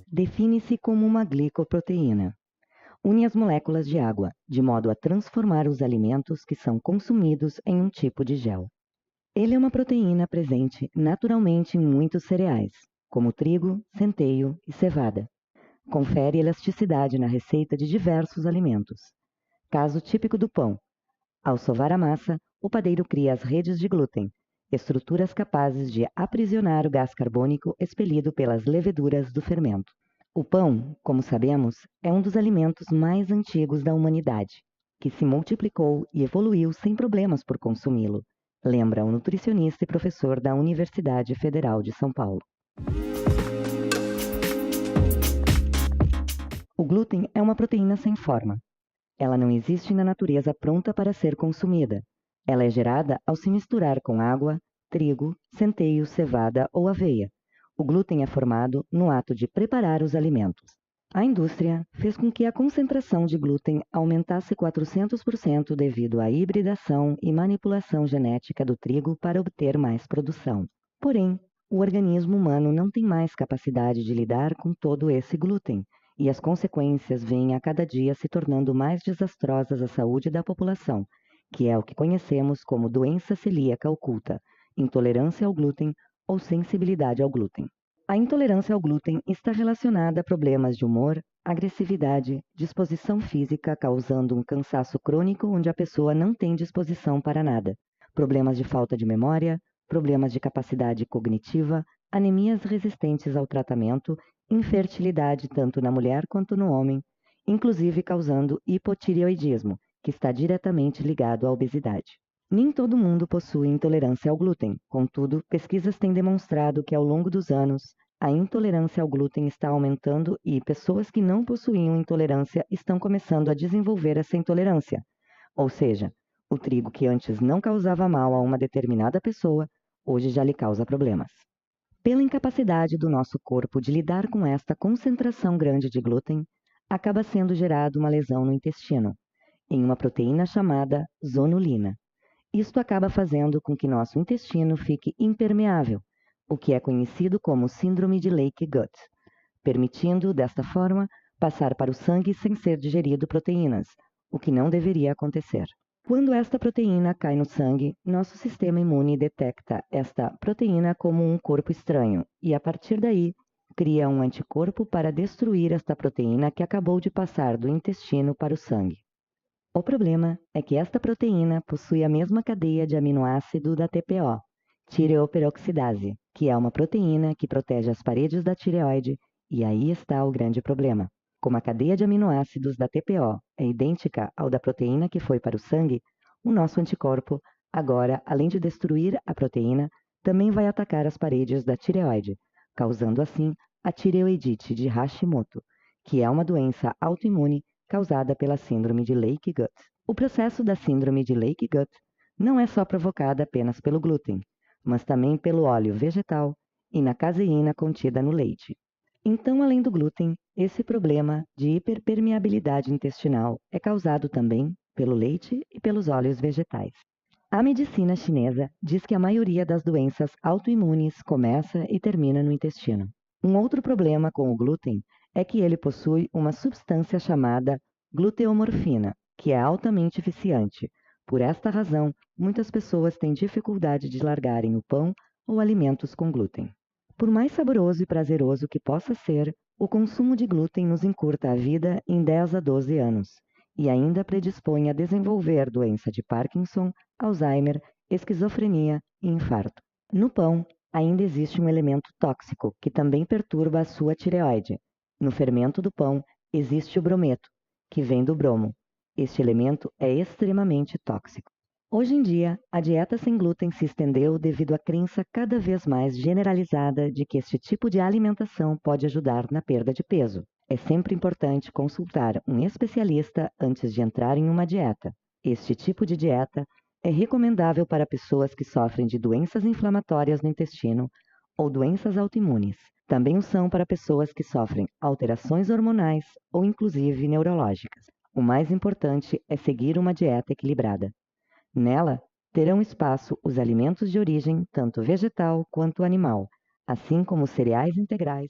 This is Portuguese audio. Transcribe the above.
Define-se como uma glicoproteína. Une as moléculas de água, de modo a transformar os alimentos que são consumidos em um tipo de gel. Ele é uma proteína presente naturalmente em muitos cereais, como trigo, centeio e cevada. Confere elasticidade na receita de diversos alimentos. Caso típico do pão. Ao sovar a massa, o padeiro cria as redes de glúten, estruturas capazes de aprisionar o gás carbônico expelido pelas leveduras do fermento. O pão, como sabemos, é um dos alimentos mais antigos da humanidade, que se multiplicou e evoluiu sem problemas por consumi-lo, lembra o nutricionista e professor da Universidade Federal de São Paulo. O glúten é uma proteína sem forma. Ela não existe na natureza pronta para ser consumida. Ela é gerada ao se misturar com água, trigo, centeio, cevada ou aveia. O glúten é formado no ato de preparar os alimentos. A indústria fez com que a concentração de glúten aumentasse 400% devido à hibridação e manipulação genética do trigo para obter mais produção. Porém, o organismo humano não tem mais capacidade de lidar com todo esse glúten, e as consequências vêm a cada dia se tornando mais desastrosas à saúde da população, que é o que conhecemos como doença celíaca oculta, intolerância ao glúten ou sensibilidade ao glúten. A intolerância ao glúten está relacionada a problemas de humor, agressividade, disposição física, causando um cansaço crônico onde a pessoa não tem disposição para nada, problemas de falta de memória, problemas de capacidade cognitiva, anemias resistentes ao tratamento, infertilidade tanto na mulher quanto no homem, inclusive causando hipotireoidismo, que está diretamente ligado à obesidade. Nem todo mundo possui intolerância ao glúten, contudo, pesquisas têm demonstrado que ao longo dos anos, a intolerância ao glúten está aumentando e pessoas que não possuíam intolerância estão começando a desenvolver essa intolerância. Ou seja, o trigo que antes não causava mal a uma determinada pessoa, hoje já lhe causa problemas. Pela incapacidade do nosso corpo de lidar com esta concentração grande de glúten, acaba sendo gerada uma lesão no intestino, em uma proteína chamada zonulina. Isto acaba fazendo com que nosso intestino fique impermeável, o que é conhecido como síndrome de leaky gut, permitindo, desta forma, passar para o sangue sem ser digerido proteínas, o que não deveria acontecer. Quando esta proteína cai no sangue, nosso sistema imune detecta esta proteína como um corpo estranho e, a partir daí, cria um anticorpo para destruir esta proteína que acabou de passar do intestino para o sangue. O problema é que esta proteína possui a mesma cadeia de aminoácido da TPO, tireoperoxidase, que é uma proteína que protege as paredes da tireoide, e aí está o grande problema. Como a cadeia de aminoácidos da TPO é idêntica ao da proteína que foi para o sangue, o nosso anticorpo, agora, além de destruir a proteína, também vai atacar as paredes da tireoide, causando assim a tireoidite de Hashimoto, que é uma doença autoimune causada pela síndrome de leaky gut. O processo da síndrome de leaky gut não é só provocado apenas pelo glúten, mas também pelo óleo vegetal e na caseína contida no leite. Então, além do glúten, esse problema de hiperpermeabilidade intestinal é causado também pelo leite e pelos óleos vegetais. A medicina chinesa diz que a maioria das doenças autoimunes começa e termina no intestino. Um outro problema com o glúten é que ele possui uma substância chamada gluteomorfina, que é altamente viciante. Por esta razão, muitas pessoas têm dificuldade de largarem o pão ou alimentos com glúten. Por mais saboroso e prazeroso que possa ser, o consumo de glúten nos encurta a vida em 10 a 12 anos e ainda predispõe a desenvolver doença de Parkinson, Alzheimer, esquizofrenia e infarto. No pão, ainda existe um elemento tóxico que também perturba a sua tireoide. No fermento do pão, existe o brometo, que vem do bromo. Este elemento é extremamente tóxico. Hoje em dia, a dieta sem glúten se estendeu devido à crença cada vez mais generalizada de que este tipo de alimentação pode ajudar na perda de peso. É sempre importante consultar um especialista antes de entrar em uma dieta. Este tipo de dieta é recomendável para pessoas que sofrem de doenças inflamatórias no intestino ou doenças autoimunes. Também o são para pessoas que sofrem alterações hormonais ou inclusive neurológicas. O mais importante é seguir uma dieta equilibrada. Nela, terão espaço os alimentos de origem tanto vegetal quanto animal, assim como os cereais integrais,